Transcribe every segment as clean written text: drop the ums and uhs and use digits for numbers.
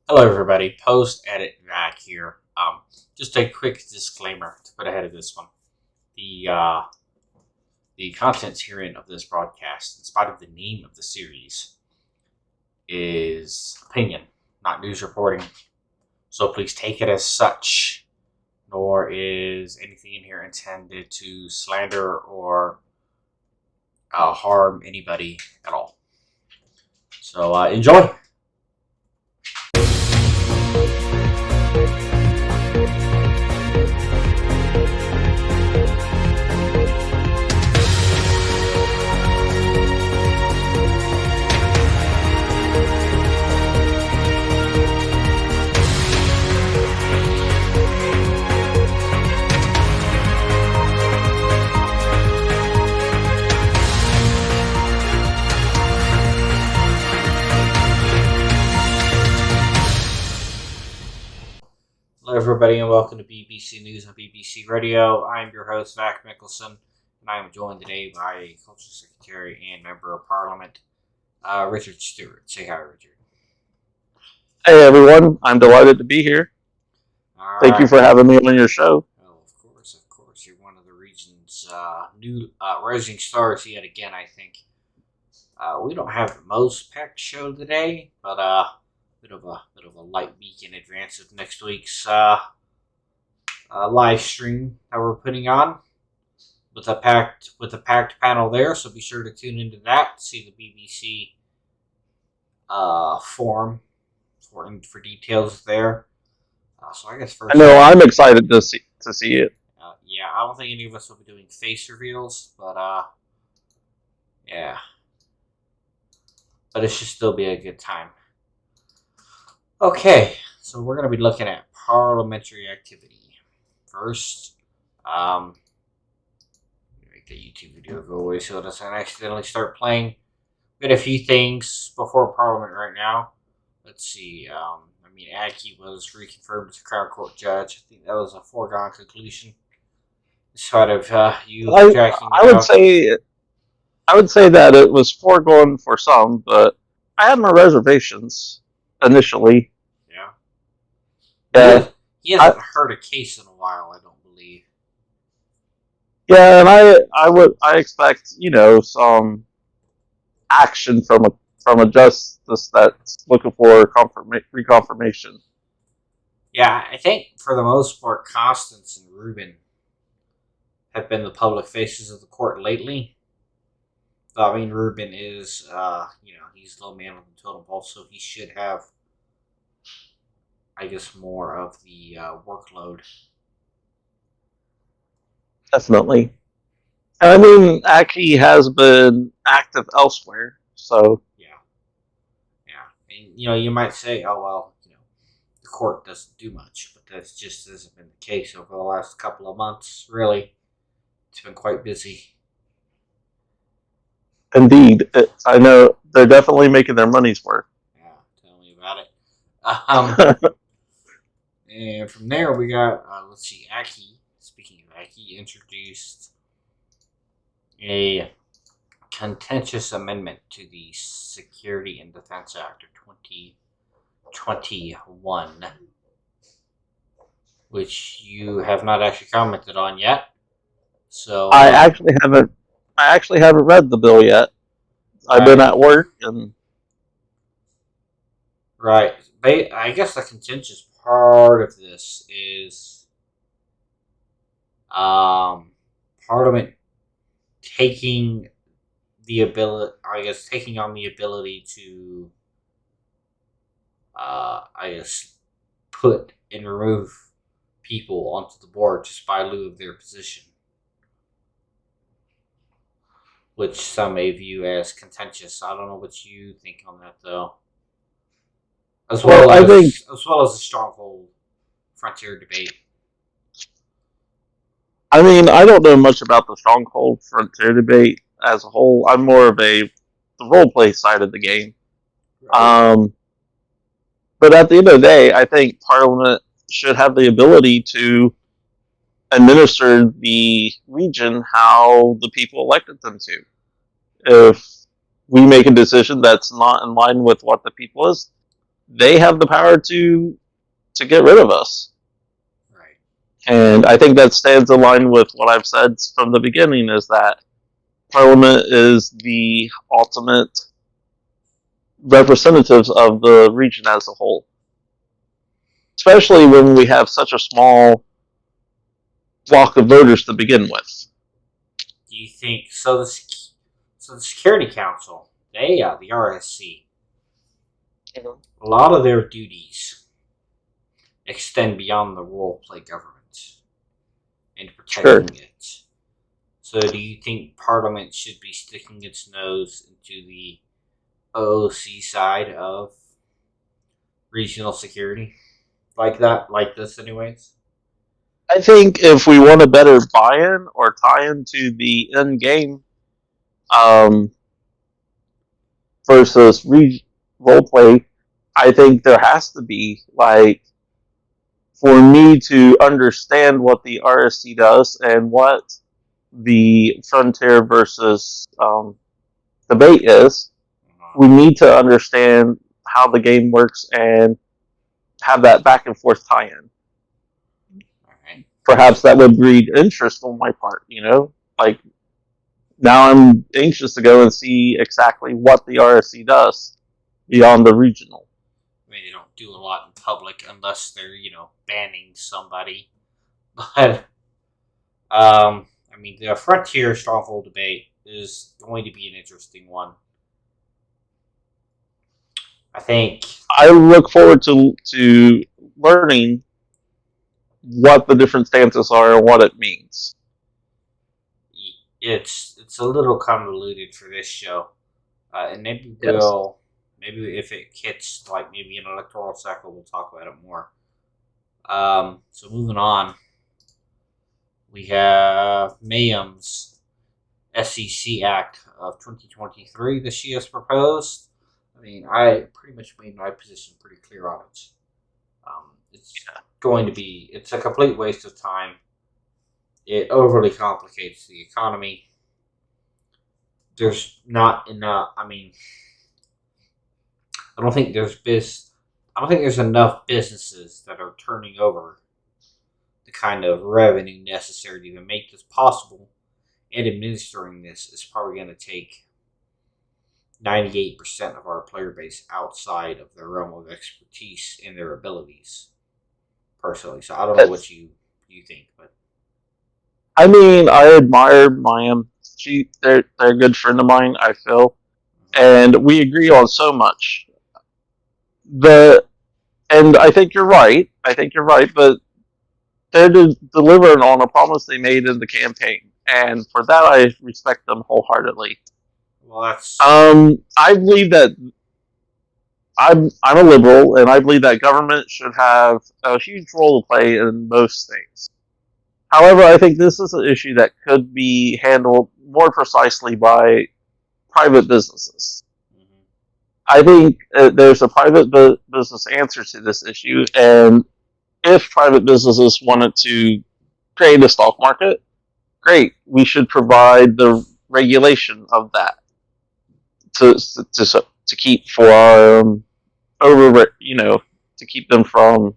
Hello, everybody. Post edit back here. Just a quick disclaimer to put ahead of this one. The contents herein of this broadcast, in spite of the name of the series, is opinion, not news reporting. So please take it as such. Nor is anything in here intended to slander or harm anybody at all. So enjoy. Hello, everybody, and welcome to BBC News on BBC Radio. I'm your host, Mikaelson, and I am joined today by Culture Secretary and Member of Parliament, Richard Stewart. Say hi, Richard. Hey everyone, I'm delighted to be here. All Thank you right. for having me on your show. Oh, of course. You're one of the region's new rising stars yet again, I think. We don't have the most packed show today, but bit of a light week in advance of next week's live stream that we're putting on with a packed panel there. So be sure to tune into that. See the BBC forum for details there. So I guess first, I know I'm excited to see it. Yeah, I don't think any of us will be doing face reveals, but yeah, but it should still be a good time. Okay, so we're going to be looking at parliamentary activity. First, make the YouTube video go away so it doesn't accidentally start playing. We got a few things before Parliament right now. Let's see. Aki was reconfirmed as a Crown Court judge. I think that was a foregone conclusion. Sort of you tracking. I would say that it was foregone for some, but I had my reservations initially. Yeah. He hasn't heard a case in a while, I don't believe. Yeah, and I expect some action from a justice that's looking for reconfirmation. Yeah, I think for the most part, Constance and Rubin have been the public faces of the court lately. I mean, Rubin is, he's the low man on the totem pole, so he should have, I guess, more of the workload. Definitely. I mean, Aki has been active elsewhere, so yeah. And you might say, oh well, the court doesn't do much, but that just hasn't been the case over the last couple of months. Really, it's been quite busy. Indeed, I know they're definitely making their money's worth. Yeah, tell me about it. And from there, we got, let's see, Aki, speaking of Aki, introduced a contentious amendment to the Security and Defense Act of 2021, which you have not actually commented on yet. So I actually haven't read the bill yet. Right. I've been at work and. Right. I guess the contentious part of this is Parliament taking on the ability to, put and remove people onto the board just by lieu of their position, which some may view as contentious. I don't know what you think on that, though. As well as the stronghold frontier debate. I mean, I don't know much about the stronghold frontier debate as a whole. I'm more of the role play side of the game. Right. But at the end of the day, I think Parliament should have the ability to administer the region how the people elected them to. If we make a decision that's not in line with what the people they have the power to get rid of us. Right. And I think that stands in line with what I've said from the beginning, is that Parliament is the ultimate representatives of the region as a whole. Especially when we have such a small block of voters to begin with. Do you think so? The Security Council, the RSC, a lot of their duties extend beyond the role play government and protecting Sure. it. So, do you think Parliament should be sticking its nose into the OOC side of regional security, like this, anyways? I think if we want a better buy-in or tie-in to the end game, um, versus role play, I think there has to be, like, for me to understand what the RSC does and what the frontier versus debate is. We need to understand how the game works and have that back and forth tie-in. Alright. Perhaps that would breed interest on my part. Like, now I'm anxious to go and see exactly what the RSC does beyond the regional. I mean, they don't do a lot in public unless they're, banning somebody. But, I mean, the Frontier Stronghold debate is going to be an interesting one. I think I look forward to learning what the different stances are and what it means. it's a little convoluted for this show, and Yes. maybe if it hits like maybe an electoral cycle, we'll talk about it more. So moving on, we have Mayhem's SEC Act of 2023 that she has proposed. I mean, I pretty much made my position pretty clear on it. It's going to be, it's a complete waste of time. It overly complicates the economy. There's not enough. I mean, I don't think I don't think there's enough businesses that are turning over the kind of revenue necessary to even make this possible. And administering this is probably going to take 98% of our player base outside of their realm of expertise and their abilities. Personally, so I don't know what you think, but I mean, I admire Mayhem. They're a good friend of mine, I feel, and we agree on so much. The and I think you're right. I think you're right, but they're delivering on a promise they made in the campaign, and for that I respect them wholeheartedly. well, that's I believe that I'm a liberal, and I believe that government should have a huge role to play in most things. However, I think this is an issue that could be handled more precisely by private businesses. mhm, I think there's a private business answer to this issue, and if private businesses wanted to create a stock market, great. We should provide the regulation of that to to keep for our over to keep them from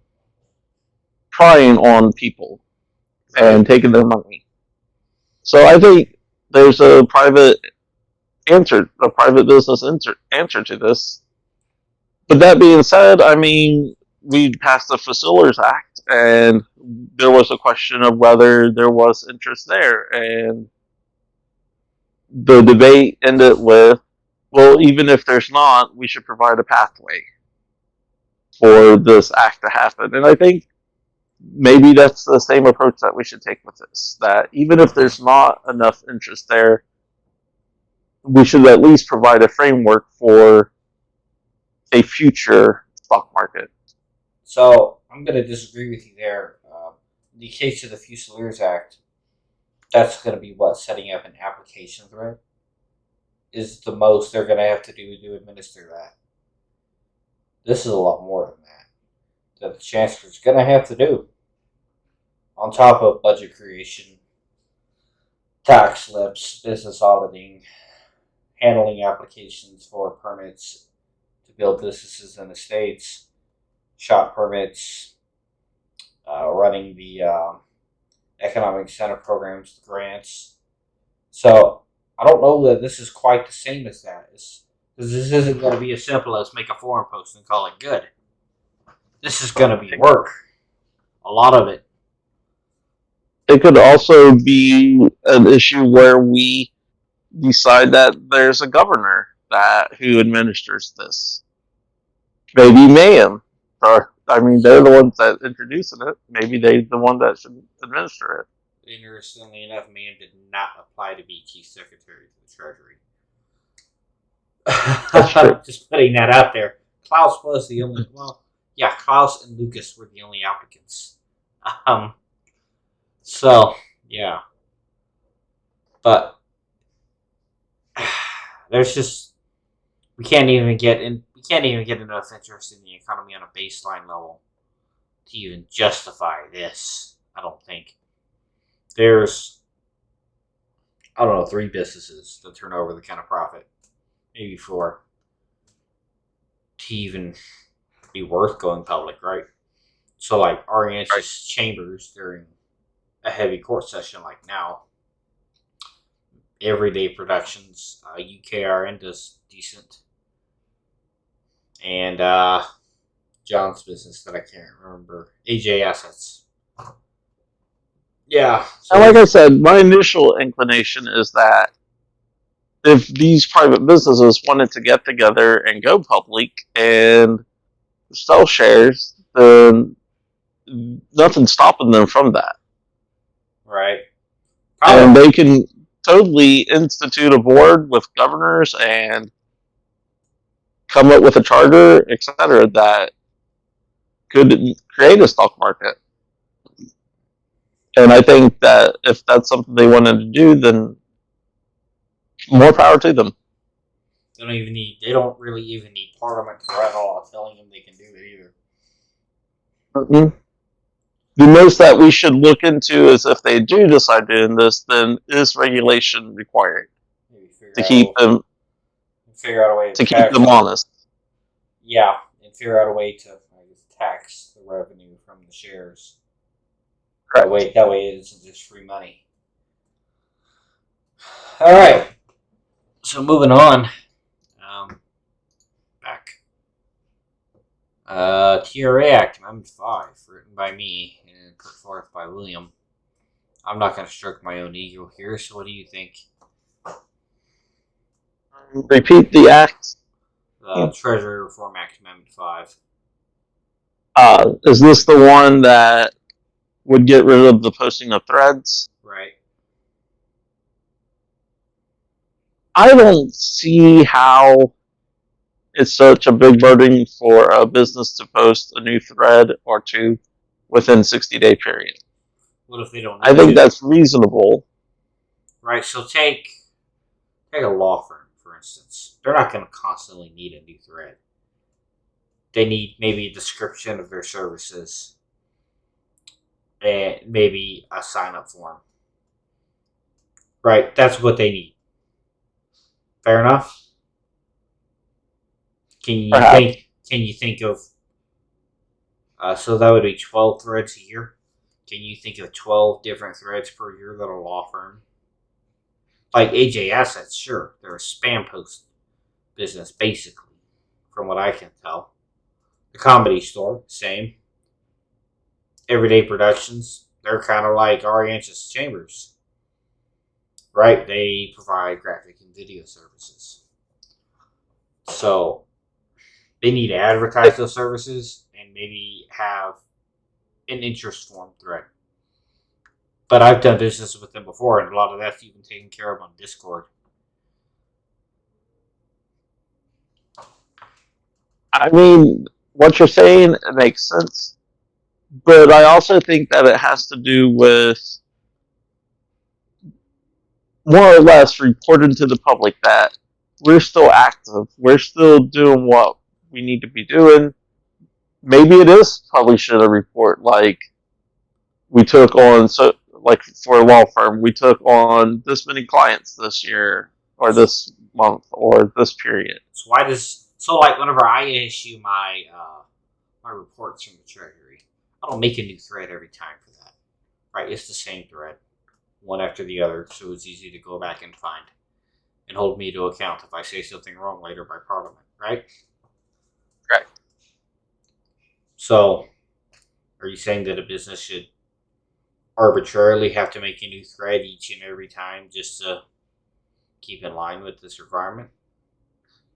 prying on people right. and taking their money. So I think there's a private business answer to this. But that being said, I mean, we passed the Faciliers Act, and there was a question of whether there was interest there, and the debate ended with, well, even if there's not, we should provide a pathway for this act to happen. And I think maybe that's the same approach that we should take with this. That even if there's not enough interest there, we should at least provide a framework for a future stock market. So I'm going to disagree with you there. In the case of the Fusiliers Act, that's going to be what, setting up an application thread is the most they're going to have to do to administer that. This is a lot more than that the chancellor's going to have to do on top of budget creation, tax slips, business auditing, handling applications for permits to build businesses in the states. shop permits, running the economic incentive programs, the grants. So I don't know that this is quite the same as that. Because this isn't going to be as simple as make a forum post and call it good. This is going to be work. A lot of it. It could also be an issue where we decide that there's a governor that who administers this. Maybe Mayhem. Or, I mean, they're the ones that introducing it. Maybe they're the one that should administer it. Interestingly enough, Mayhem did not apply to be Chief Secretary of the Treasury. Just putting that out there. Klaus was the only. Well, yeah, Klaus and Lucas were the only applicants. So yeah, but there's just we can't even get enough interest in the economy on a baseline level to even justify this. I don't think there's I don't know 3 businesses that turn over the kind of profit, maybe 4, to even be worth going public, right? So like Orientis Chambers during a heavy court session like now, Everyday Productions, UKRN does decent, and John's business that I can't remember, AJ Assets. Yeah. So and like I said, my initial inclination is that if these private businesses wanted to get together and go public and sell shares, then nothing's stopping them from that. Right. And they can totally institute a board with governors and come up with a charter, etc., that could create a stock market. And I think that if that's something they wanted to do, then more power to them. They don't really even need Parliament to write a law telling them they can do it either. Mm-hmm. The most that we should look into is if they do decide doing this, then is regulation required to keep them figure out a way to keep them honest. Yeah, and figure out a way to tax the revenue from the shares. Correct. That way it isn't just free money. All right. So moving on. Back. TRA Act Amendment 5, written by me and put forth by William. I'm not going to stroke my own ego here, so what do you think? Repeat the act. Treasury Reform Act Amendment 5. Is this the one that would get rid of the posting of threads? Right. I don't see how it's such a big burden for a business to post a new thread or 2 within 60-day period. What if they don't? I think that's reasonable. Right. So take a law firm, for instance. They're not going to constantly need a new thread. They need maybe a description of their services and maybe a sign-up form. Right. That's what they need. Fair enough. Can you think of? So that would be 12 threads a year. Can you think of 12 different threads per year that a law firm? Like AJ Assets, sure, they're a spam post business, basically, from what I can tell. The Comedy Store, same. Everyday Productions, they're kind of like Orientis Chambers. Right? They provide graphic and video services. So they need to advertise those services and maybe have an interest form thread. But I've done business with them before, and a lot of that's even taken care of on Discord. I mean, what you're saying makes sense, but I also think that it has to do with more or less reporting to the public that we're still active, we're still doing what we need to be doing. Maybe it is publishing a report like we took on, so like for a law firm, we took on this many clients this year or this month or this period. So like whenever I issue my my reports from the Treasury. I don't make a new thread every time for that. Right? It's the same thread, one after the other, so it's easy to go back and find and hold me to account if I say something wrong later by Parliament, right? Right. So, are you saying that a business should arbitrarily have to make a new thread each and every time just to keep in line with this requirement?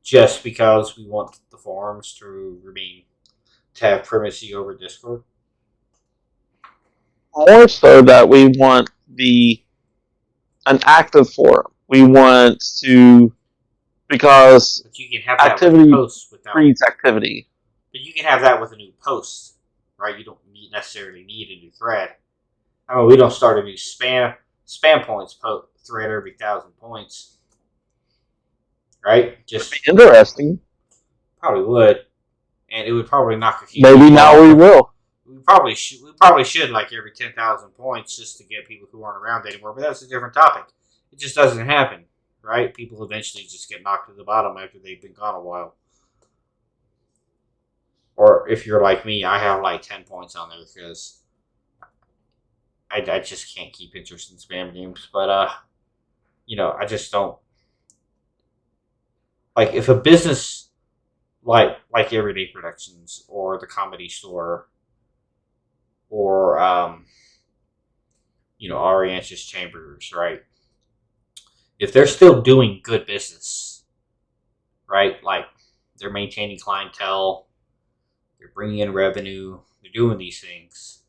Just because we want the forums to remain to have primacy over Discord? More so that we want an active forum. We want to, because But you can have that with activity posts without. breeds activity. But you can have that with a new post, right? You don't necessarily need a new thread. I mean, we don't start a new spam points thread every 1,000 points, right? It'd be Just interesting. probably would, and it would probably knock a few. Maybe now we will. We probably should. We probably should like every 10,000 points just to get people who aren't around anymore. But that's a different topic. It just doesn't happen, right? People eventually just get knocked to the bottom after they've been gone a while. Or if you're like me, I have like 10 points on there because I just can't keep interest in spam games. But I just don't like if a business like Everyday Productions or the Comedy Store or Ari Answers Chambers, right? If they're still doing good business, right? Like they're maintaining clientele, they're bringing in revenue, they're doing these things.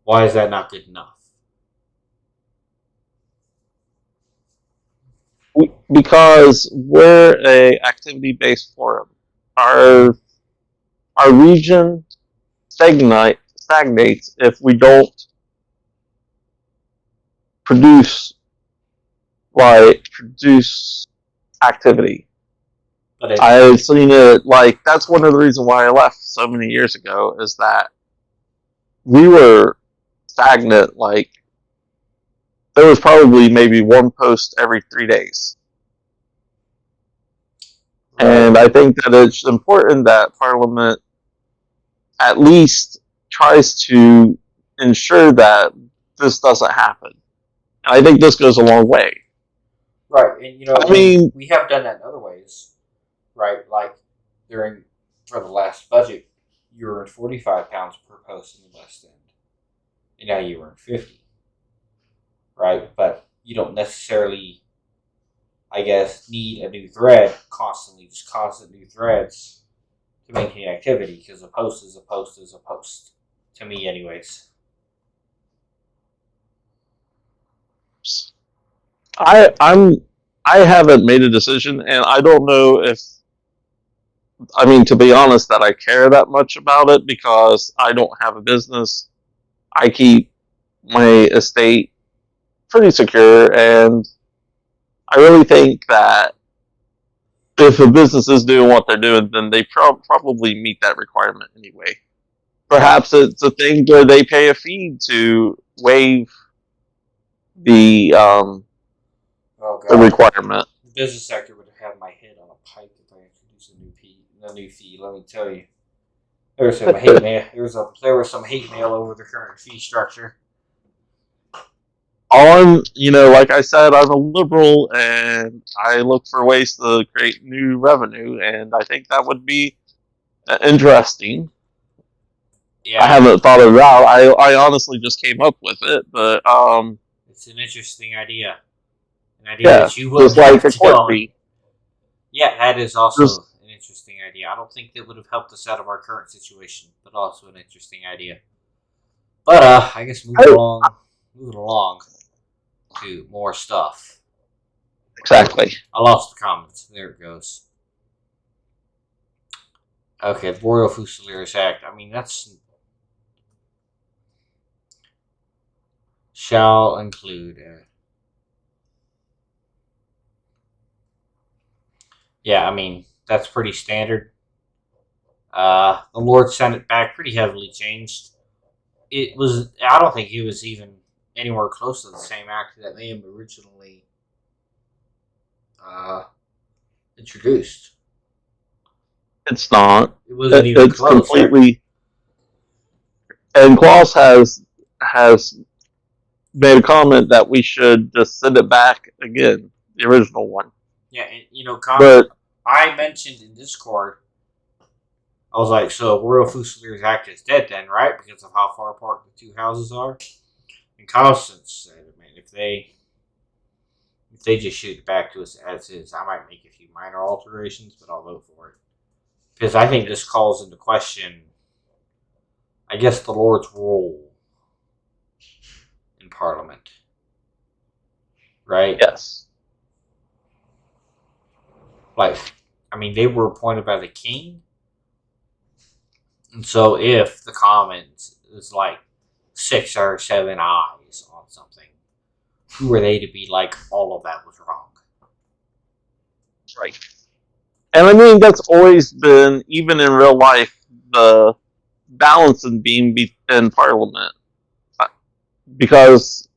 Why is that not good enough? Because we're a activity based forum. Our region stagnates if we don't produce activity. I've seen it, like, that's one of the reasons why I left so many years ago, is that we were stagnant. Like, there was probably maybe one post every 3 days. Right. And I think that it's important that Parliament at least tries to ensure that this doesn't happen. And I think this goes a long way. Right, and we have done that in other ways. Right, like for the last budget, you earned £45 per post in the West End, and now you earn 50. Right, but you don't necessarily, I guess, need a new thread constantly, just constant new threads to maintain activity because a post is a post is a post, to me, anyways. I haven't made a decision, and I don't know if, I mean, to be honest, that I care that much about it because I don't have a business. I keep my estate pretty secure, and I really think that if a business is doing what they're doing, then they probably meet that requirement anyway. Perhaps it's a thing where they pay a fee to waive the requirement. The business sector would have my head on a pike if I introduced a new fee. Let me tell you, there was some hate mail. There was some hate mail over the current fee structure. Like I said, I'm a liberal, and I look for ways to create new revenue, and I think that would be interesting. Yeah, I haven't thought it out. I honestly just came up with it, but it's an interesting idea. An idea that you would like a court fee. Yeah, that is also an interesting idea. I don't think that would have helped us out of our current situation, but also an interesting idea. But I guess moving along to more stuff. Exactly. I lost the comments. There it goes. Okay, the Boreal Fusiliers Act. I mean, that's shall include. Yeah, I mean, that's pretty standard. The Lord sent it back pretty heavily changed. I don't think it was even anywhere close to the same act that they had originally introduced. It's not. It wasn't even It's close, right? completely. And Klaus has made a comment that we should just send it back again, the original one. Yeah, and But I mentioned in Discord, I was like, so Royal Fusiliers Act is dead then, right? Because of how far apart the two houses are. And Constance said, man, if they just shoot it back to us as is, I might make a few minor alterations, but I'll vote for it. Because I think this calls into question, I guess, the Lord's role in Parliament. Right? yes. Like, I mean, they were appointed by the king. And so if the Commons is like 6 or 7 eyes on something, who are they to be like, all of that was wrong? Right. And I mean, that's always been, even in real life, the balancing beam in Parliament. Because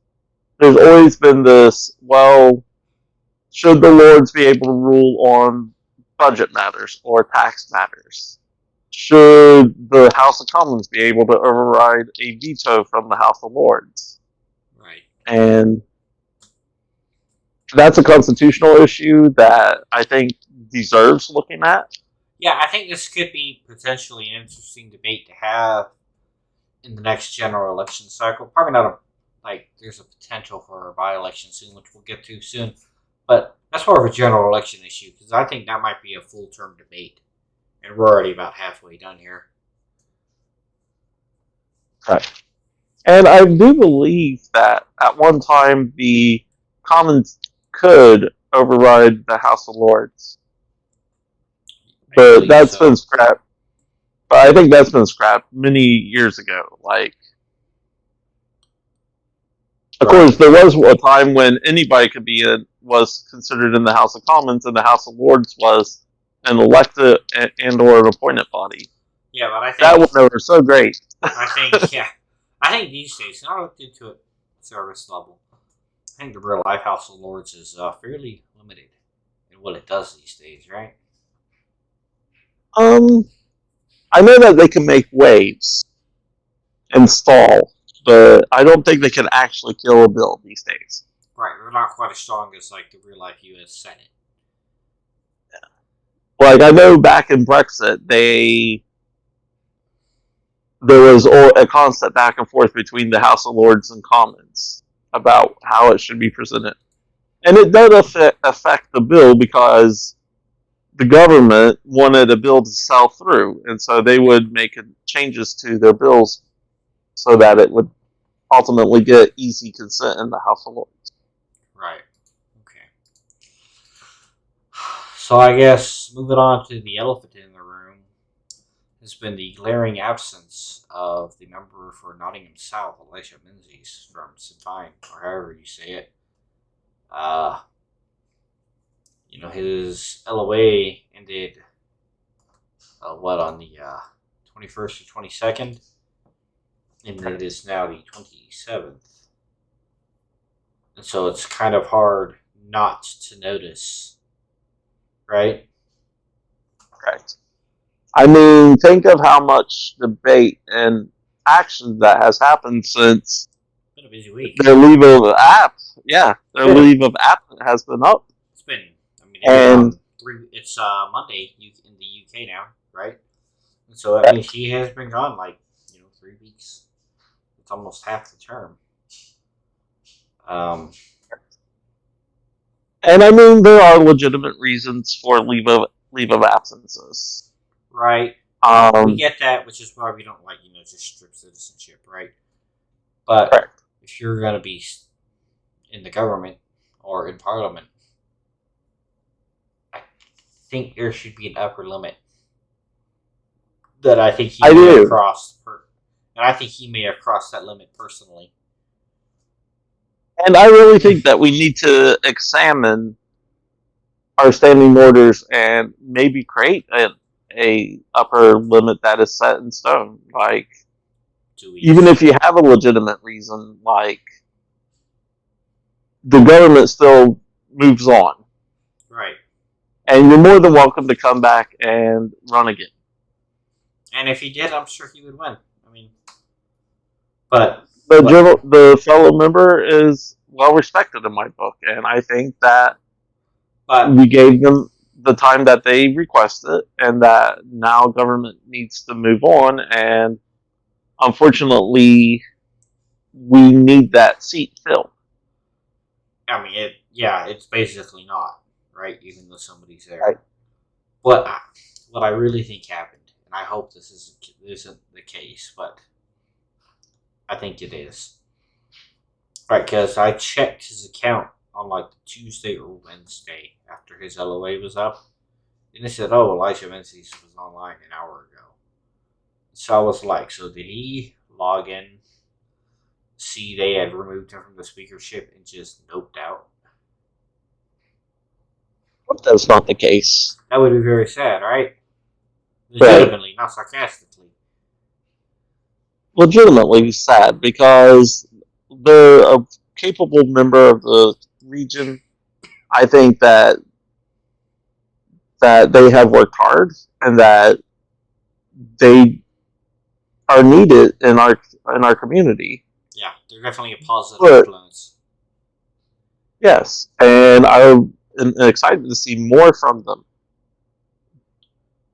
there's always been this, well, should the Lords be able to rule on budget matters or tax matters? Should the House of Commons be able to override a veto from the House of Lords? Right. And that's a constitutional issue that I think deserves looking at. Yeah, I think this could be potentially an interesting debate to have in the next general election cycle. Probably not there's a potential for a by-election soon, which we'll get to soon. But that's more of a general election issue, because I think that might be a full-term debate. And we're already about halfway done here. Right. And I do believe that at one time the Commons could override the House of Lords. But that's been scrapped. But I think that's been scrapped many years ago. Of course, there was a time when anybody could be was considered in the House of Commons, and the House of Lords was an elected and or an appointed body. Yeah, but I think that went over so great. I think these days, and I looked into it service level, I think the real life House of Lords is fairly limited in what it does these days, right? I know that they can make waves and stall, but I don't think they can actually kill a bill these days. Right, they're not quite as strong as like the real life U.S. Senate. Yeah. I know back in Brexit, there was a constant back and forth between the House of Lords and Commons about how it should be presented. And it does affect the bill because the government wanted a bill to sell through, and so they would make changes to their bills so that it would ultimately get easy consent in the House of Lords. Right. Okay. So I guess moving on to the elephant in the room has been the glaring absence of the member for Nottingham South, Elisha Menzies from Sinn Féin, or however you say it. His LOA ended on the 21st or 22nd, and it is now the 27th. And so it's kind of hard not to notice, right? Right. I mean, think of how much debate and action that has happened since It's been a busy week. Their leave of absence. Yeah, their leave of absence has been up. It's been. And it's Monday in the UK now, right? And so that means he has been gone 3 weeks. It's almost half the term. And I mean, there are legitimate reasons for leave of absences. Right. We get that, which is why we don't just strip citizenship, right? But if you're going to be in the government or in Parliament, I think there should be an upper limit that I think he may have crossed. And I think he may have crossed that limit personally. And I really think that we need to examine our standing orders and maybe create a upper limit that is set in stone. Even if you have a legitimate reason, the government still moves on. Right. and you're more than welcome to come back and run again. And if he did, I'm sure he would win. I mean, but the fellow member is well respected in my book, and I think that we gave them the time that they requested, and that now government needs to move on. And unfortunately, we need that seat filled. I mean, it's basically not right, even though somebody's there. Right. What I really think happened, and I hope this isn't the case, but I think it is. Right, because I checked his account on like Tuesday or Wednesday after his LOA was up, and it said, "Oh, Elijah Menzies was online an hour ago." So I was like, "So did he log in, see they had removed him from the speakership, and just noped out?" Hope that's not the case. That would be very sad, right? Legitimately, not sarcastically. Legitimately sad, because they're a capable member of the region. I think that they have worked hard, and that they are needed in our community. Yeah, they're definitely a positive influence. Yes, and I'm excited to see more from them.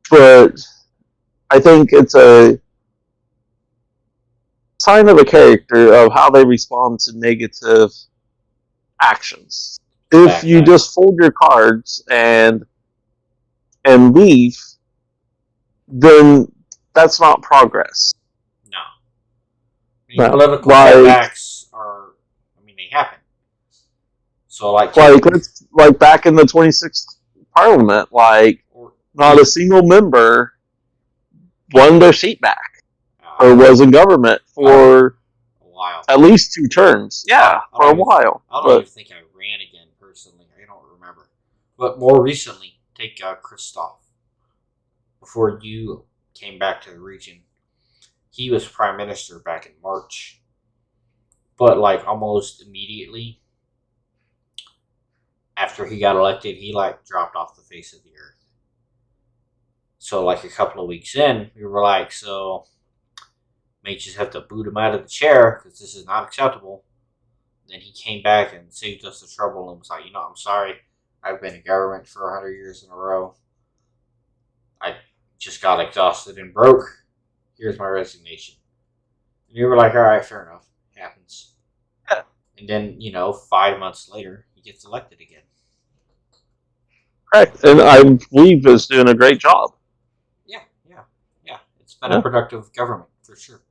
But I think it's a sign of a character of how they respond to negative actions. If you just fold your cards and leave, then that's not progress. No. Political setbacks are, they happen. So like back in the 26th Parliament, not a single member won their seat back or was in government for a while, at least 2 terms. Yeah, for a while. I don't even think I ran again personally. I don't remember. But more recently, take Christoph. Before you came back to the region, he was prime minister back in March. But almost immediately after he got elected, he dropped off the face of the earth. So a couple of weeks in, we were like, so may just have to boot him out of the chair because this is not acceptable. Then he came back and saved us the trouble and was like, I'm sorry. I've been in government for 100 years in a row. I just got exhausted and broke. Here's my resignation. And you were like, all right, fair enough. It happens. Yeah. And then, 5 months later, he gets elected again. Correct. And I believe is doing a great job. Yeah. It's been a productive government, for sure.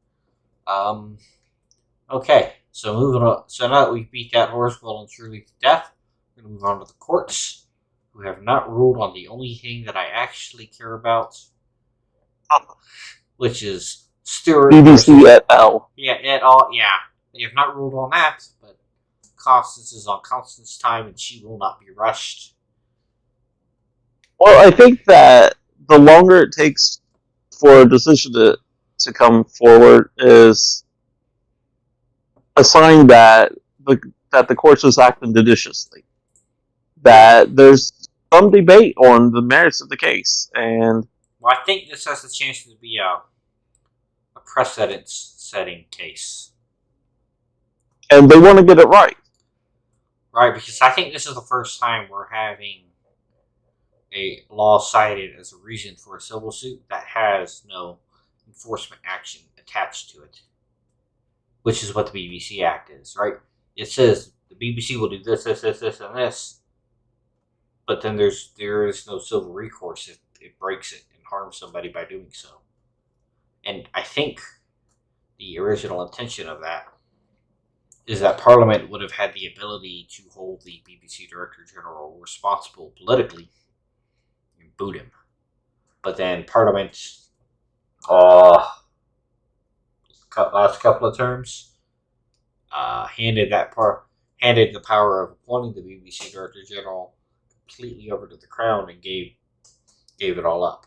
Okay, so moving on. So now that we've beat that horse well and truly to death, we're going to move on to the courts, who have not ruled on the only thing that I actually care about, which is Stewart. BBC et al. Yeah, et al. Yeah, they have not ruled on that, but Constance is on Constance's time, and she will not be rushed. Well, I think that the longer it takes for a decision to come forward is a sign that the courts is acting judiciously. That there's some debate on the merits of the case, and I think this has the chance to be a precedent-setting case, and they want to get it right. Right, because I think this is the first time we're having a law cited as a reason for a civil suit that has no enforcement action attached to it, which is what the BBC Act is, right? It says the BBC will do this, and this, but then there is no civil recourse if it breaks it and harms somebody by doing so. And I think the original intention of that is that Parliament would have had the ability to hold the BBC Director General responsible politically and boot him. But then Parliament, last couple of terms, handed the power of appointing the BBC Director General completely over to the Crown and gave it all up.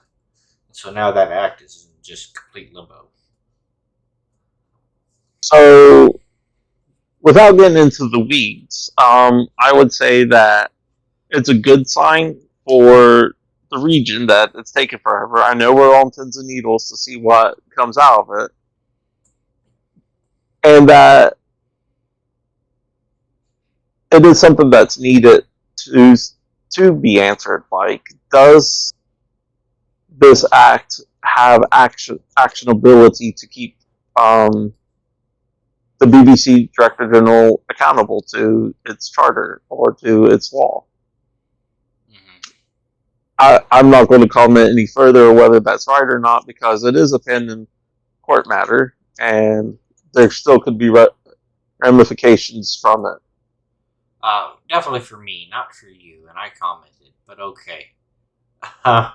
So now that act is in just complete limbo. So, without getting into the weeds, I would say that it's a good sign for the region that it's taken forever. I know we're on pins and needles to see what comes out of it. And that it is something that's needed to be answered. Like, does this act have actionability to keep the BBC Director General accountable to its charter or to its law? I'm not going to comment any further whether that's right or not, because it is a pending court matter, and there still could be ramifications from it. Definitely for me, not for you, and I commented, but okay. And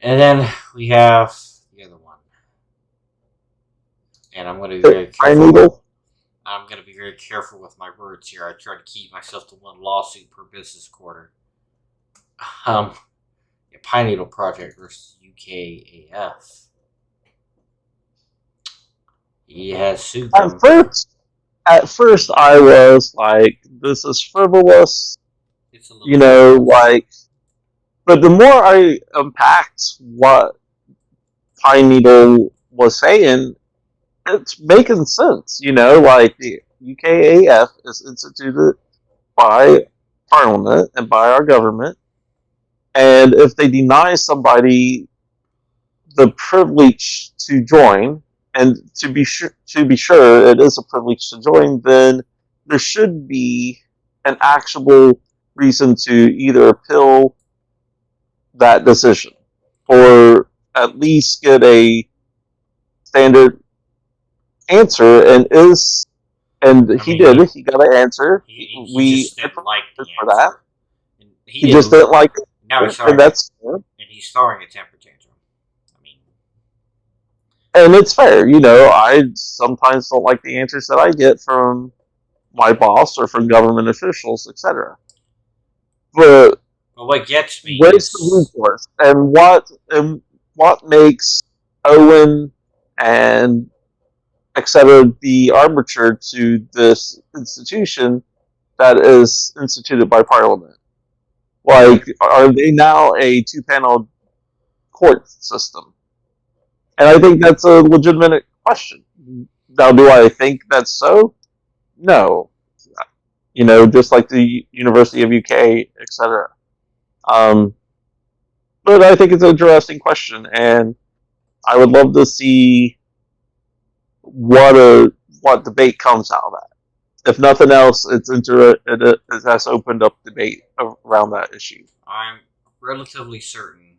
then we have the other one. And I'm going to be very careful. I'm going to be very careful with my words here. I try to keep myself to one lawsuit per business quarter. The Pine Needle Project versus UKAF. He has sued them. At first, I was like, "This is frivolous," it's a little frivolous. But the more I unpacked what Pine Needle was saying, it's making sense. Like, the UKAF is instituted by Parliament and by our government, and if they deny somebody the privilege to join, and to be sure it is a privilege to join, then there should be an actionable reason to either appeal that decision or at least get a standard answer. He got an answer. He just didn't like the for that. He just didn't like it. Now he's and he's throwing a temper tantrum. And it's fair. I sometimes don't like the answers that I get from my boss or from government officials, etc. But what gets me is the recourse, and what makes Owen and etc. the arbiter to this institution that is instituted by Parliament? Like, are they now a two-panel court system? And I think that's a legitimate question. Now, do I think that's so? No. Just like the University of UK, etc. But I think it's an interesting question, and I would love to see what debate comes out of that. If nothing else, it has opened up debate around that issue. I'm relatively certain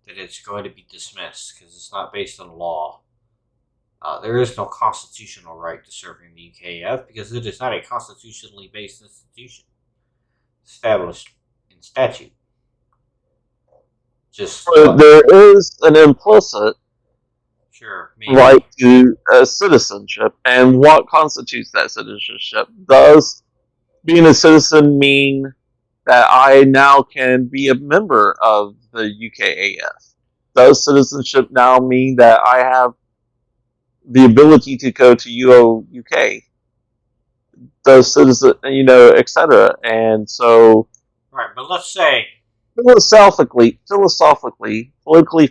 that it's going to be dismissed because it's not based on law. There is no constitutional right to serve in the UKF because it is not a constitutionally based institution established in statute. There is an implicit right to citizenship, and what constitutes that citizenship? Does being a citizen mean that I now can be a member of the UKAF? Does citizenship now mean that I have the ability to go to UOUK? Does citizen, etc. And so, right. But let's say philosophically, politically,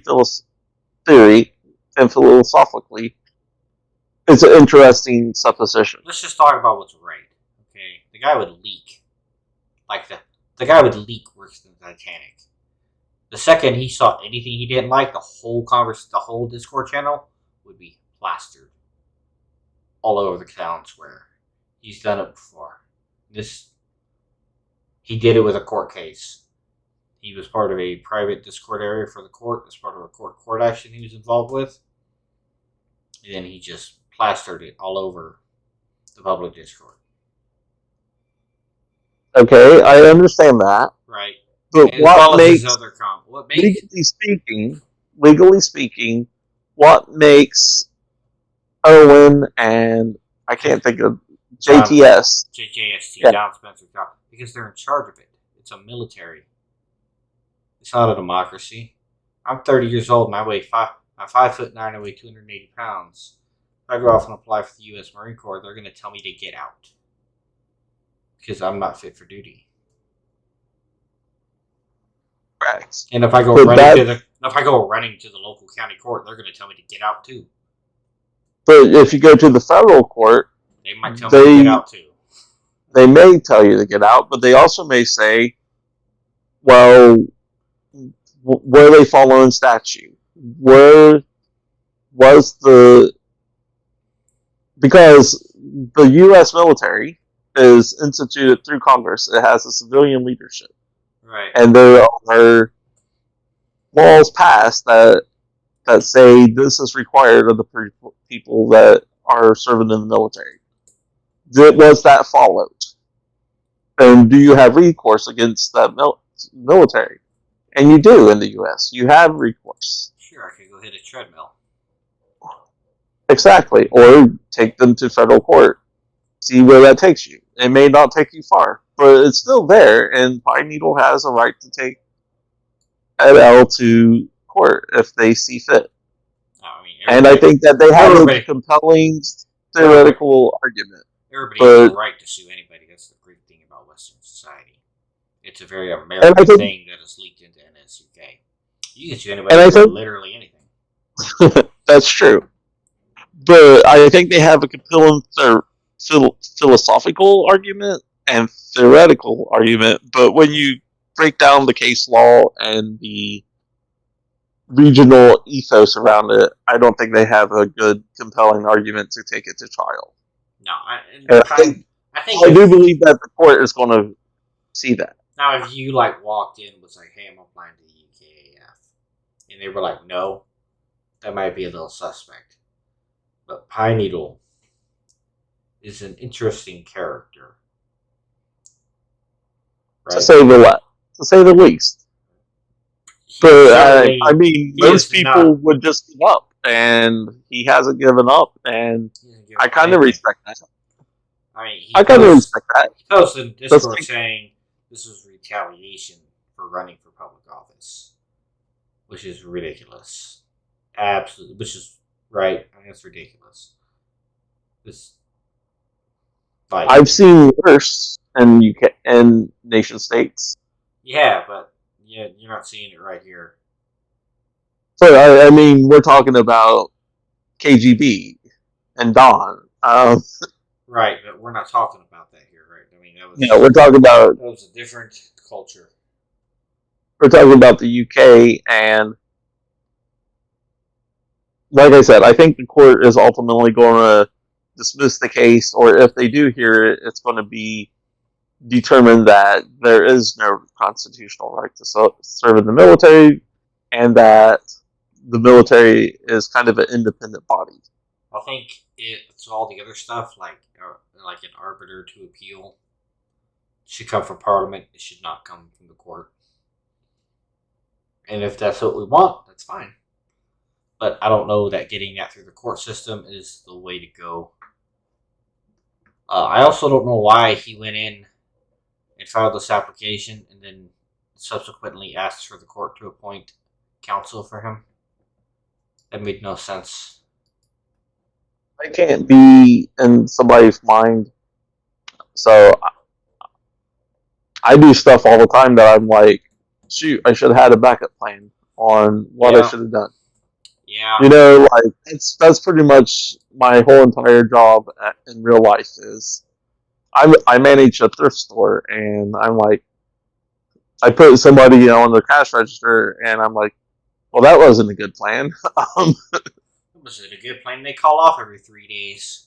theory, and philosophically, it's an interesting supposition. Let's just talk about what's right. Okay, the guy would leak, like the guy would leak worse than the Titanic. The second he saw anything he didn't like, the whole Discord channel would be plastered all over the town square. He's done it before. He did it with a court case. He was part of a private Discord area for the court as part of a court action he was involved with. And then he just plastered it all over the public Discord. Okay, I understand that. Right. But what makes, legally speaking, what makes Owen and I can't think of JTS. JJST, John Spencer, because they're in charge of it. It's a military. It's not a democracy. I'm 30 years old and I'm 5'9", I weigh 280 pounds. If I go off and apply for the U.S. Marine Corps, they're going to tell me to get out because I'm not fit for duty. Correct. And if I go But running to the local county court, they're going to tell me to get out too. But if you go to the federal court, they might tell me to get out too. They may tell you to get out, but they also may say, well, were they following statute? Where was because the U.S. military is instituted through Congress. It has a civilian leadership. Right. And there are laws passed that say this is required of the people that are serving in the military. Was that followed? And do you have recourse against that military? And you do in the U.S. You have recourse. Sure, I could go hit a treadmill. Exactly. Or take them to federal court. See where that takes you. It may not take you far, but it's still there, and Pine Needle has a right to take Ed L to court if they see fit. And I think that they have a compelling theoretical argument. Everybody has a right to sue anybody. That's the great thing about Western society. It's a very American thing that is leaked into NSUK. You can sue anybody for literally anything. That's true. But I think they have a compelling philosophical argument and theoretical argument. But when you break down the case law and the regional ethos around it, I don't think they have a good, compelling argument to take it to trial. No, I do believe that the court is going to see that. Now, if you walked in and was like, "Hey, I'm applying to the UKAF," and they were like, "No," that might be a little suspect. But Pine Needle is an interesting character, right? To say the least. But I mean, most people would just give up, and he hasn't given up, and I kind of respect that. I kind of respect that. He posted in Discord saying this was retaliation for running for public office, which is ridiculous. Absolutely, which is right. I mean, it's ridiculous. I've seen worse in UK and nation states. Yeah, but you're not seeing it right here. So I mean, we're talking about KGB and Don. Right, but we're not talking about that here, right? I mean, we're talking about that was a different culture. We're talking about the UK, and like I said, I think the court is ultimately going to dismiss the case, or if they do hear it, it's going to be determined that there is no constitutional right to serve in the military, and that the military is kind of an independent body. I think it's all the other stuff, like an arbiter to appeal, should come from Parliament. It should not come from the court. And if that's what we want, that's fine. But I don't know that getting that through the court system is the way to go. I also don't know why he went in and filed this application and then subsequently asked for the court to appoint counsel for him. That made no sense. I can't be in somebody's mind. So I do stuff all the time that I'm like, shoot, I should have had a backup plan on what I should have done. Yeah. That's pretty much my whole entire job in real life is I manage a thrift store, and I'm like, I put somebody on the cash register, and I'm like, well, that wasn't a good plan. Was it a good plan? They call off every 3 days.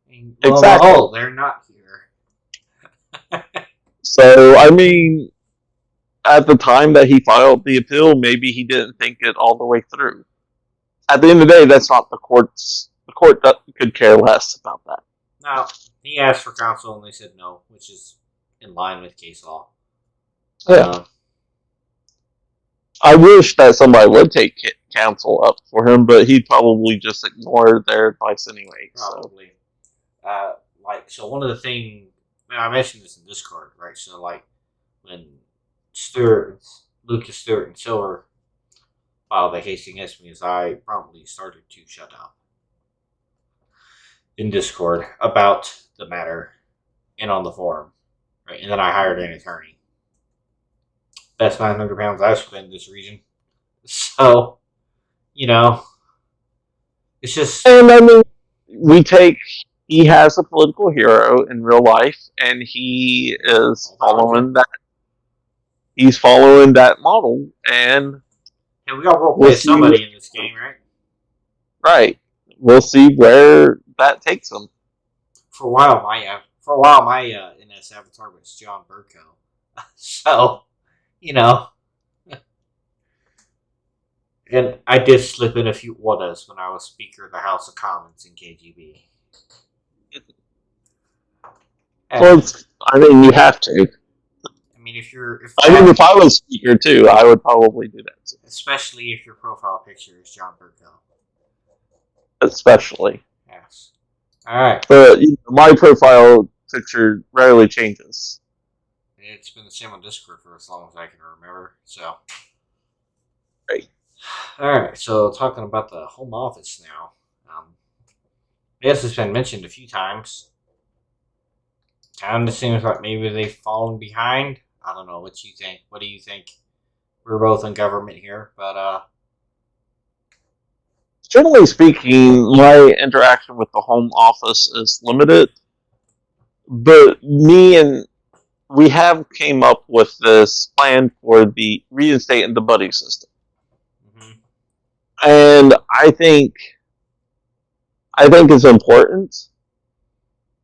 Exactly. Oh, they're not here. So, I mean, at the time that he filed the appeal, maybe he didn't think it all the way through. At the end of the day, that's not the court's. The court could care less about that. No, he asked for counsel, and they said no, which is in line with case law. Yeah. I wish that somebody would take counsel up for him, but he'd probably just ignore their advice anyway. Probably. So one of the things, I mentioned this in Discord, right? So, when Lucas, Stewart, and Silver filed the case against me, I promptly started to shut up in Discord about the matter and on the forum, right? And then I hired an attorney. best 900 pounds I've spent in this region. So, you know, it's just. And I mean, he has a political hero in real life, and he is following that. He's following that model, and we all roleplay somebody in this game, right? Right. We'll see where that takes him. For a while, my NS avatar was John Burko. So, you know, and I did slip in a few orders when I was Speaker of the House of Commons in KGB. Well, I mean, you have to. I mean, if I was Speaker too, I would probably do that too. Especially if your profile picture is John Burko. Especially. Yes. Alright. But my profile picture rarely changes. It's been the same on Discord for as long as I can remember, so. Right. Alright, so talking about the Home Office now. Yes, it's been mentioned a few times. Kind of seems like maybe they've fallen behind. I don't know what you think. What do you think? We're both in government here, but generally speaking, my interaction with the Home Office is limited. But we have came up with this plan for the reinstating the buddy system. Mm-hmm. And I think it's important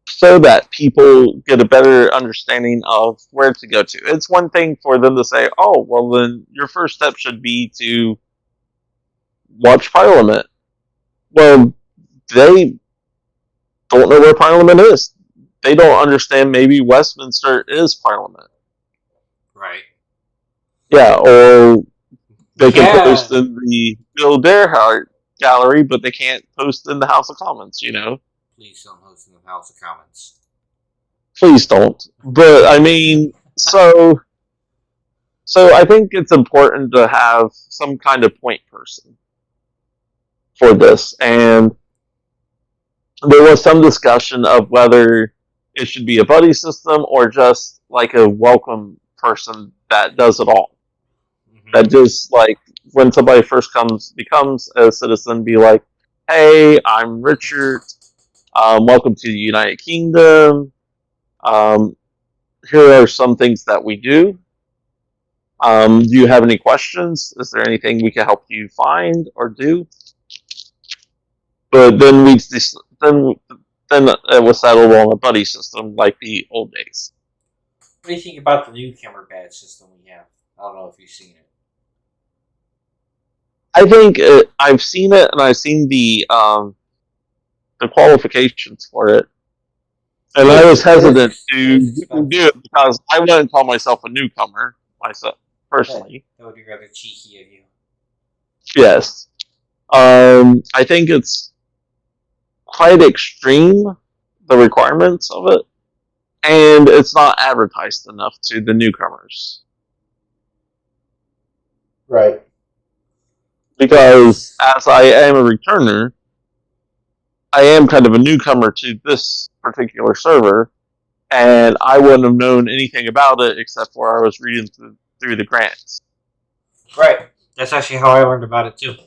so that people get a better understanding of where to go to. It's one thing for them to say, oh, well, then your first step should be to watch Parliament. Well, they don't know where Parliament is. They don't understand maybe Westminster is Parliament. Right. Yeah, or they can post in the Bill Derhart gallery, but they can't post in the House of Commons, Please don't post in the House of Commons. Please don't. But, I mean, so I think it's important to have some kind of point person for this. And there was some discussion of whether it should be a buddy system or just like a welcome person that does it all. Mm-hmm. That just like when somebody first becomes a citizen, be like, "Hey, I'm Richard. Welcome to the United Kingdom. Here are some things that we do. Do you have any questions? Is there anything we can help you find or do?" But then then it was settled on a buddy system like the old days. What do you think about the newcomer badge system we have? I don't know if you've seen it. I think I've seen it, and I've seen the qualifications for it. And I was hesitant to do it because I wouldn't call myself a newcomer, myself, personally. That would be rather cheeky of you. Yes. I think it's quite extreme, the requirements of it, and it's not advertised enough to the newcomers. Right. Because as I am a returner, I am kind of a newcomer to this particular server, and I wouldn't have known anything about it except for I was reading through the grants. Right. That's actually how I learned about it too.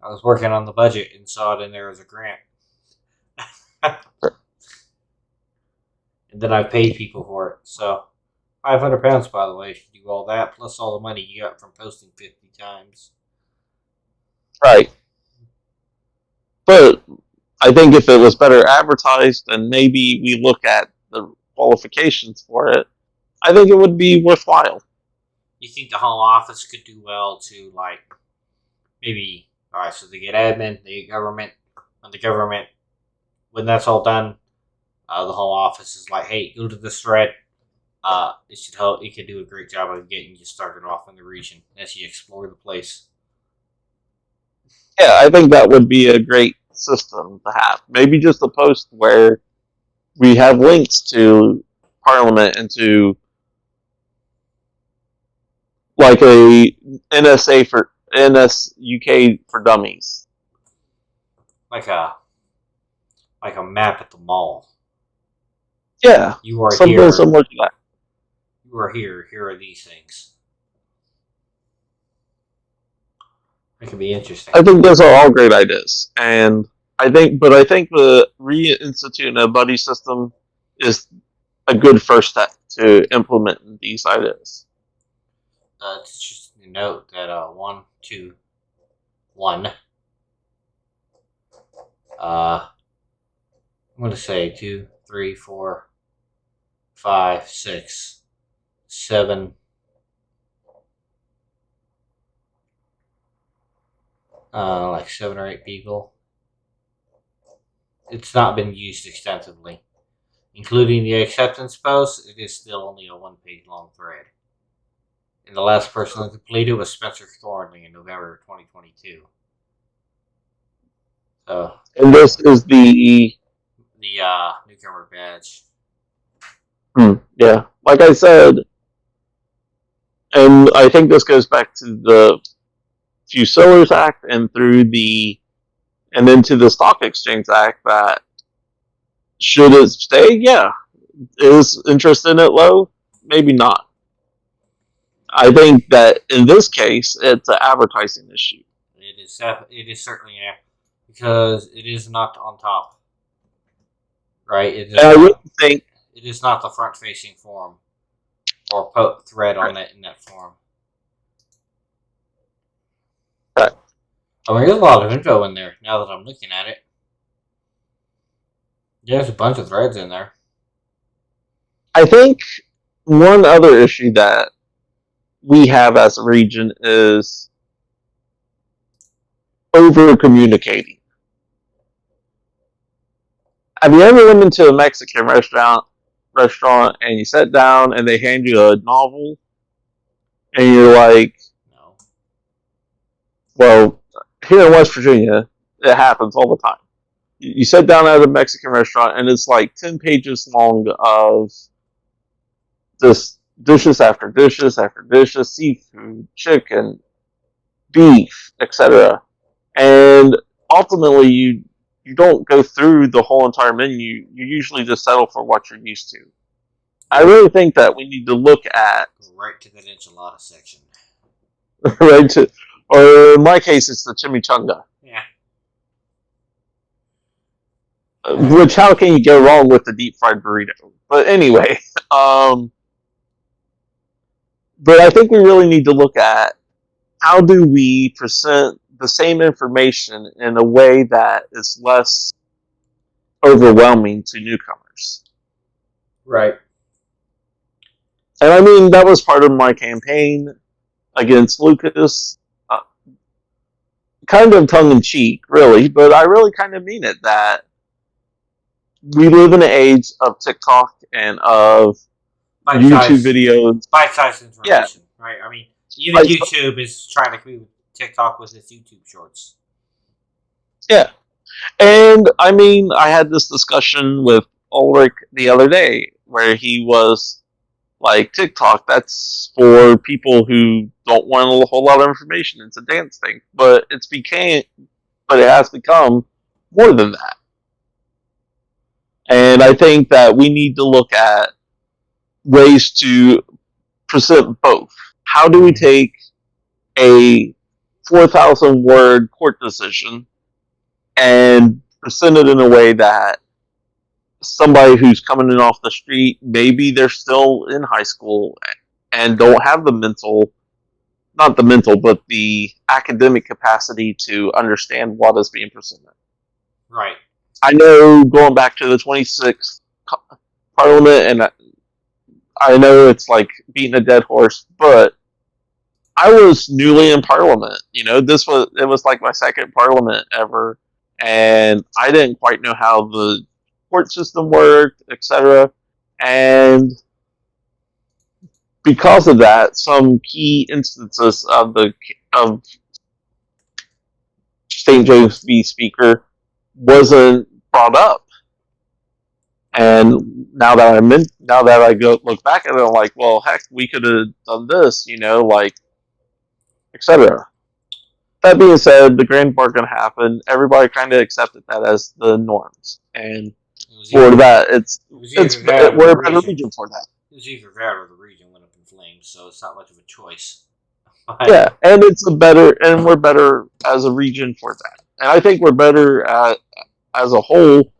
I was working on the budget and saw it in there as a grant. And then I paid people for it. So, £500, by the way, if you do all that, plus all the money you got from posting 50 times. Right. But I think if it was better advertised and maybe we look at the qualifications for it, I think it would be worthwhile. You think the Home Office could do well to, like, maybe, alright, so they get admin, they get government. When that's all done, the Home Office is like, hey, go to this thread. It should help. It could do a great job of getting you started off in the region as you explore the place. Yeah, I think that would be a great system to have. Maybe just a post where we have links to Parliament and to like a NSUK for dummies. Like a map at the mall. Yeah. You are something here. Similar to that. You are here. Here are these things. It could be interesting. I think those are all great ideas, and I think the reinstituting a buddy system is a good first step to implement these ideas. It's just to note that 1, 2, 1. I'm going to say 2, 3, 4, 5, 6, 7. Like 7 or 8 people. It's not been used extensively. Including the acceptance post, it is still only a 1-page long thread. And the last person that completed was Spencer Thornley in November 2022. So, And this is the newcomer badge. Yeah, like I said, and I think this goes back to the Fusiliers Act and then to the Stock Exchange Act that should it stay? Yeah. Is interest in it low? Maybe not. I think that in this case, it's an advertising issue. It is certainly because it is not on top, right? I wouldn't think it is not the front-facing form or thread on that in that form. Right. I mean, there's a lot of info in there now that I'm looking at it. There's a bunch of threads in there. I think one other issue that we have as a region is over communicating. Have you ever went into a Mexican restaurant and you sit down and they hand you a novel and you're like, no. Well, here in West Virginia, it happens all the time. You sit down at a Mexican restaurant and it's like 10 pages long of just dishes after dishes after dishes, seafood, chicken, beef, etc. And ultimately, you don't go through the whole entire menu. You usually just settle for what you're used to. I really think that we need to look at right to the enchilada section, right to, or in my case, it's the chimichanga. Yeah. Which, how can you go wrong with the deep fried burrito? But anyway, but I think we really need to look at how do we present the same information in a way that is less overwhelming to newcomers. Right. And I mean, that was part of my campaign against Lucas. Kind of tongue in cheek, really, but I really kind of mean it that we live in an age of TikTok and of YouTube videos. Bite-sized information, right? I mean, even YouTube is trying to compete with TikTok with its YouTube shorts. Yeah. And I mean, I had this discussion with Ulrich the other day where he was like, TikTok, that's for people who don't want a whole lot of information. It's a dance thing. But it has become more than that. And I think that we need to look at ways to present both. How do we take a 4,000 word court decision and present it in a way that somebody who's coming in off the street, maybe they're still in high school and don't have not the mental, but the academic capacity to understand what is being presented. Right. I know going back to the 26th Parliament, and I know it's like beating a dead horse, but I was newly in Parliament. It was like my second Parliament ever, and I didn't quite know how the court system worked, etc. And because of that, some key instances of St. James v. Speaker wasn't brought up. And now that I go look back at it, I'm like, well, heck, we could have done this, etc. That being said, the grand bargain happened. Everybody kind of accepted that as the norms, and for that, we're a better region for that. It was either that or the region went up in flames, so it's not much of a choice. Yeah, and we're better as a region for that. And I think we're better as a whole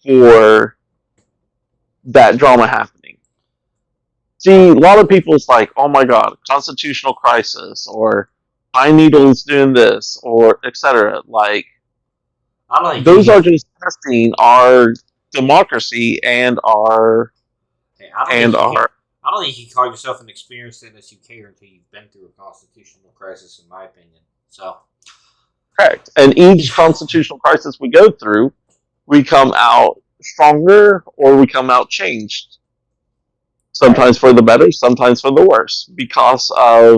for that drama happening. See, a lot of people's like, oh my god, constitutional crisis, or Pine Needle's doing this, or etc. Like, I don't think those you. are just testing our democracy and our I don't think and you can. our I don't think you can call yourself an experienced NSUK until you've been through a constitutional crisis, in my opinion. So, correct. And each constitutional crisis we go through, we come out stronger or we come out changed. right, Sometimes for the better, sometimes for the worse. Because of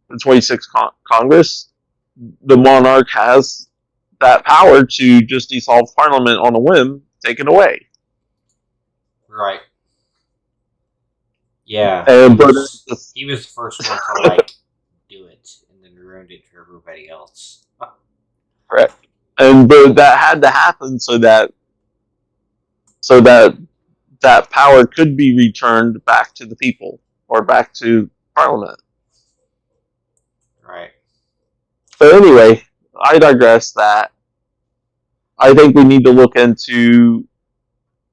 the 26th Congress, the monarch has that power to just dissolve Parliament on a whim, take it away. right, yeah. And but He was the first one to like do it, and then ruined it for everybody else. correct. And but that had to happen so that that power could be returned back to the people or back to Parliament. Right. So anyway, I digress. That I think we need to look into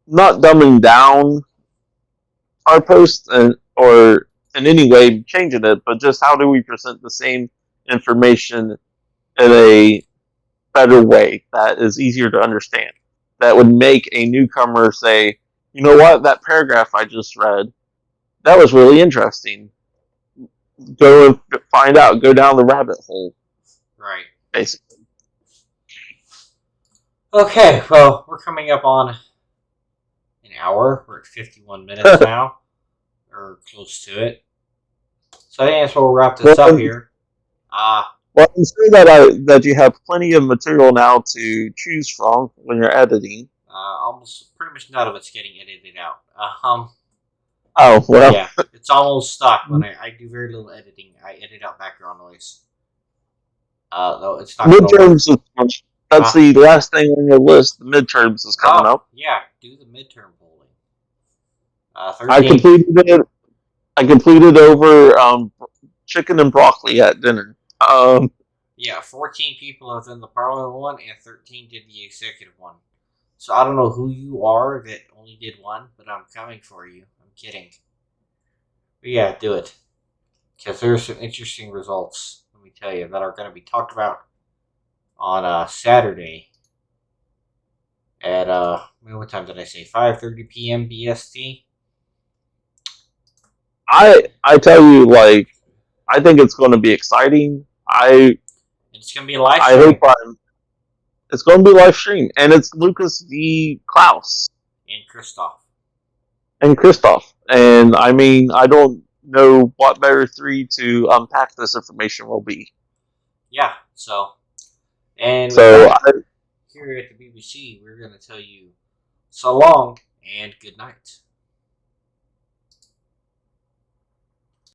not dumbing down our post or in any way changing it, but just how do we present the same information in a better way that is easier to understand, that would make a newcomer say, you know what, that paragraph I just read, that was really interesting. Go and find out, go down the rabbit hole, Right. basically. Okay, well, we're coming up on an hour. We're at 51 minutes now, or close to it. So I think that's where we'll wrap this up here. Well, I'm sure that you have plenty of material now to choose from when you're editing. Almost pretty much none of it's getting edited out. Oh well, Yeah, it's almost stuck when I do very little editing. I edit out background noise. No, it's not going to work. midterms. That's the last thing on your list. The midterms is coming up. Yeah, do the midterm polling. I 13. completed it. I completed over chicken and broccoli at dinner. Yeah, 14 people have done the parliament one, and 13 did the executive one. So I don't know who you are that only did one, but I'm coming for you. I'm kidding. But yeah, do it. Because there's some interesting results, let me tell you, that are going to be talked about on Saturday at, what time did I say? 5:30 p.m. BST? I tell you, like, I think it's going to be exciting. It's going to be a live I stream. hope it's going to be live stream, and it's Lucas V. Klaus And Christoph. And I mean, I don't know what better three to unpack this information will be. Yeah, so. And so here at the BBC, we're going to tell you so long and good night.